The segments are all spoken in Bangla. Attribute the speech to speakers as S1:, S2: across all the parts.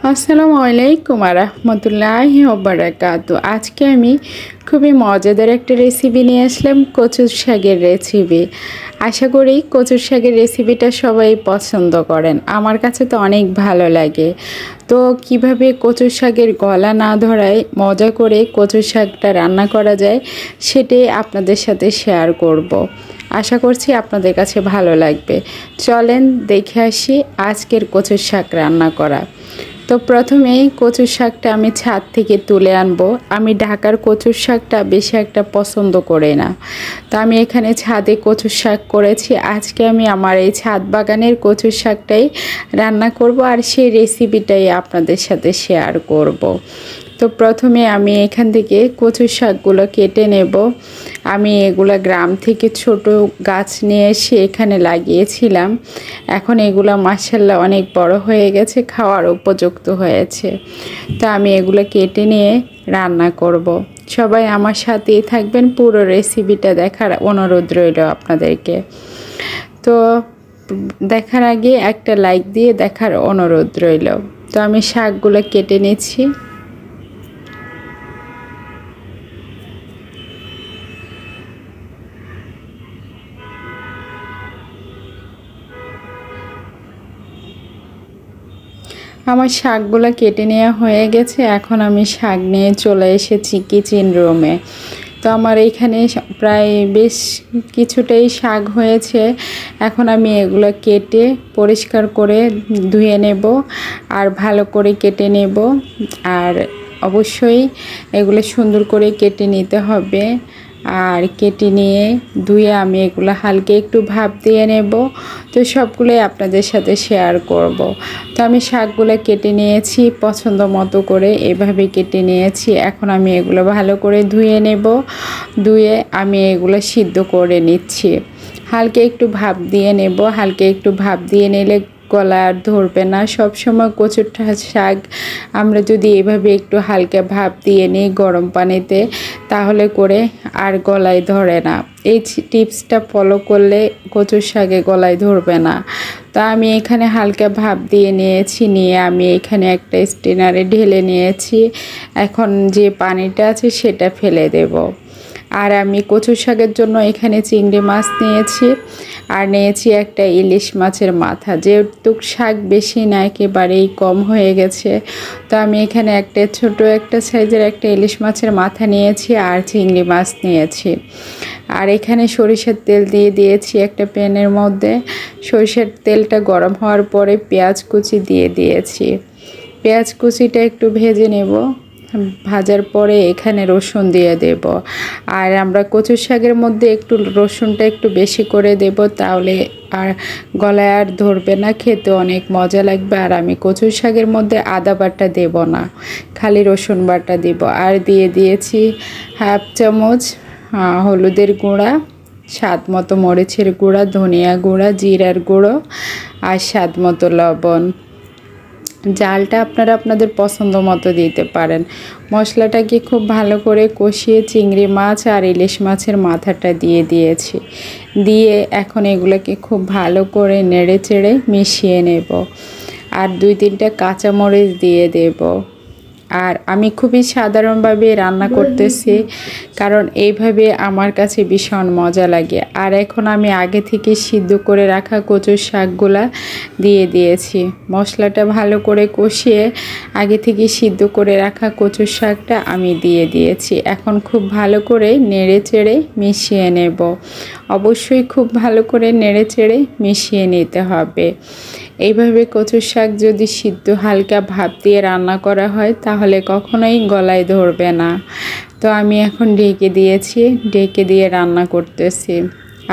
S1: আসসালামু আলাইকুম ওয়া রাহমাতুল্লাহি ওয়া বারাকাতুহু। আজকে আমি খুবই মজাদার একটা রেসিপি নিয়ে আসলাম, কচুর শাকের রেসিপি। আশা করি কচুর শাকের রেসিপিটা সবাই পছন্দ করেন। আমার কাছে তো অনেক ভালো লাগে। তো কিভাবে কচুর শাকের গলা না ধরায় মজা করে কচুর শাকটা রান্না করা যায় সেটাই আপনাদের সাথে শেয়ার করব। আশা করছি আপনাদের কাছে ভালো লাগবে। চলেন দেখে আসি আজকের কচুর শাক রান্না করা। তো প্রথমেই কচুর শাকটা আমি ছাদ থেকে তুলে আনবো। আমি ঢাকার কচুর শাকটা বেশি একটা পছন্দ করি না, তো আমি এখানে ছাদে কচুর শাক করেছি। আজকে আমি আমার এই ছাদ বাগানের কচুর শাকটাই রান্না করব আর সেই রেসিপিটাই আপনাদের সাথে শেয়ার করব। তো প্রথমে আমি এখান থেকে কচুর শাকগুলো কেটে নেব। আমি এগুলা গ্রাম থেকে ছোট গাছ নিয়ে এসে এখানে লাগিয়েছিলাম। এখন এগুলো মাশাআল্লাহ অনেক বড় হয়ে গেছে, খাওয়ার উপযুক্ত হয়েছে। তো আমি এগুলো কেটে নিয়ে রান্না করব। সবাই আমার সাথেই থাকবেন, পুরো রেসিপিটা দেখার অনুরোধ রইল আপনাদেরকে। তো দেখার আগে একটা লাইক দিয়ে দেখার অনুরোধ রইল। তো আমি শাকগুলো কেটে নিচ্ছি। আমার শাকগুলো কেটে নেওয়া হয়ে গেছে। এখন আমি শাক নিয়ে চলে এসেছি কিচেন রুমে। তো আমার এইখানে প্রায় বেশ কিছুটাই শাক হয়েছে। এখন আমি এগুলো কেটে পরিষ্কার করে ধুয়ে নেব আর ভালো করে কেটে নেব। আর অবশ্যই এগুলো সুন্দর করে কেটে নিতে হবে। আর কেটে নিয়ে ধুয়ে আমি এগুলো হালকা একটু ভাপ দিয়ে নেব। তো সবগুলোই আপনাদের সাথে শেয়ার করব। তো আমি শাকগুলো কেটে নিয়েছি পছন্দ মতো করে, এভাবে কেটে নিয়েছি। এখন আমি এগুলো ভালো করে ধুয়ে নেব। ধুয়ে আমি এগুলো সিদ্ধ করে নিচ্ছি। হালকা একটু ভাপ দিয়ে নেব। হালকা একটু ভাপ দিয়ে নিলে গলা আর ধরবে না। সব সময় কচুর শাক আমরা যদি এভাবে একটু হালকা ভাপ দিয়ে নিই গরম পানিতে, তাহলে করে আর গলায় ধরে না। এই টিপসটা ফলো করলে কচুর শাকে গলায় ধরবে না। তা আমি এখানে হালকা ভাপ দিয়ে নিয়েছি, নিয়ে আমি এখানে একটা স্ট্রেনারে ঢেলে নিয়েছি। এখন যে পানিটা আছে সেটা ফেলে দেব। আর আমি কচু শাকের জন্য এখানে চিংড়ি মাছ নিয়েছি আর নিয়েছি একটা ইলিশ মাছের মাথা। যেহেতু শাক বেশি না, একেবারেই কম হয়ে গেছে, তো আমি এখানে একটা ছোট একটা সাইজের একটা ইলিশ মাছের মাথা নিয়েছি আর চিংড়ি মাছ নিয়েছি। আর এখানে সরিষার তেল দিয়ে দিয়েছি একটা প্যানের মধ্যে। সরিষার তেলটা গরম হওয়ার পরে পেঁয়াজ কুচি দিয়ে দিয়েছি। পেঁয়াজ কুচিটা একটু ভেজে নেব। ভাজার পরে এখানে রসুন দিয়ে দেব। আর আমরা কচু শাকের মধ্যে একটু রসুনটা একটু বেশি করে দেব, তাহলে আর গলায় আর ধরবে না, খেতে অনেক মজা লাগবে। আর আমি কচু শাকের মধ্যে আদা বাটা দেব না, খালি রসুন বাটা দেব। আর দিয়ে দিয়েছি হাফ চামচ হলুদের গুঁড়া, স্বাদ মতো মরিচের গুঁড়া, ধনিয়া গুঁড়া, জিরার গুঁড়ো আর স্বাদ মতো লবণ। জালটা আপনারা আপনাদের পছন্দ মতো দিতে পারেন। মশলাটাকে খুব ভালো করে কষিয়ে চিংড়ি মাছ আর ইলিশ মাছের মাথাটা দিয়ে দিয়েছি। দিয়ে এখন এগুলোকে খুব ভালো করে নেড়ে চেড়ে মিশিয়ে নেব। আর 2-3টা কাঁচামরিচ দিয়ে দেব। আর আমি খুবই সাধারণভাবে রান্না করতেছি, কারণ এইভাবে আমার কাছে ভীষণ মজা লাগে। আর এখন আমি আগে থেকে সিদ্ধ করে রাখা কচুর শাকগুলা দিয়ে দিয়েছি। মশলাটা ভালো করে কষিয়ে আগে থেকে সিদ্ধ করে রাখা কচুর শাকটা আমি দিয়ে দিয়েছি। এখন খুব ভালো করে নেড়ে চেড়ে মিশিয়ে নেব। অবশ্যই খুব ভালো করে নেড়ে চেড়ে মিশিয়ে নিতে হবে। এইভাবে কচুর শাক যদি সিদ্ধ হালকা ভাপ দিয়ে রান্না করা হয় তাহলে কখনোই গলায় ধরবে না। তো আমি এখন ঢেকে দিয়েছি, ঢেকে দিয়ে রান্না করতেছি।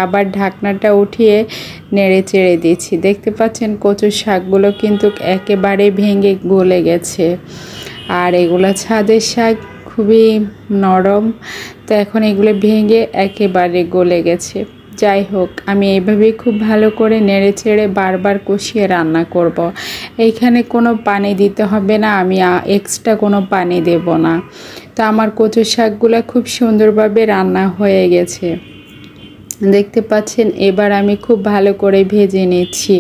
S1: আবার ঢাকনাটা উঠিয়ে নেড়ে চেড়ে দিচ্ছি। দেখতে পাচ্ছেন কচুর শাকগুলো কিন্তু একেবারে ভেঙে গলে গেছে। আর এগুলো ছাদের শাক, খুবই নরম। তো এখন এগুলো ভেঙে একেবারে গলে গেছে। যাই হোক, আমি এইভাবেই খুব ভালো করে নেড়ে চেড়ে বারবার কষিয়ে রান্না করব। এইখানে কোনো পানি দিতে হবে না, আমি এক্সট্রা কোনো পানি দেব না। তো আমার কচু শাকগুলো খুব সুন্দরভাবে রান্না হয়ে গেছে। দেখতে পাচ্ছেন এবার আমি খুব ভালো করে ভেজে নিচ্ছি।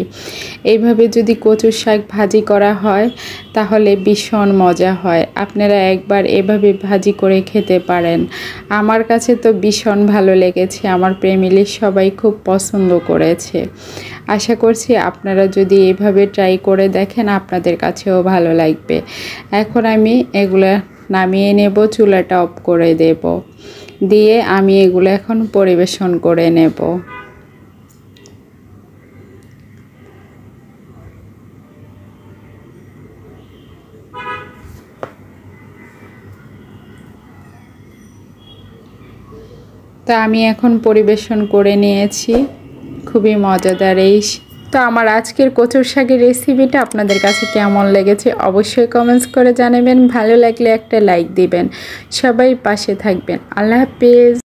S1: এইভাবে যদি কচুর শাক ভাজি করা হয় তাহলে ভীষণ মজা হয়। আপনারা একবার এভাবে ভাজি করে খেতে পারেন। আমার কাছে তো ভীষণ ভালো লেগেছে, আমার ফ্যামিলির সবাই খুব পছন্দ করেছে। আশা করছি আপনারা যদি এভাবে ট্রাই করে দেখেন আপনাদের কাছেও ভালো লাগবে। এখন আমি এগুলা নামিয়ে নেব, চুলাটা অফ করে দেব, দিয়ে আমি এগুলো এখন পরিবেশন করে নেব। তো আমি এখন পরিবেশন করে নিয়েছি, খুবই মজাদার এই। তো আমার আজকের কচুর শাকের রেসিপিটা আপনাদের কাছে কেমন লেগেছে অবশ্যই কমেন্টস করে জানাবেন। ভালো লাগলে একটা লাইক দিবেন। সবাই পাশে থাকবেন। আল্লাহ হাফেজ।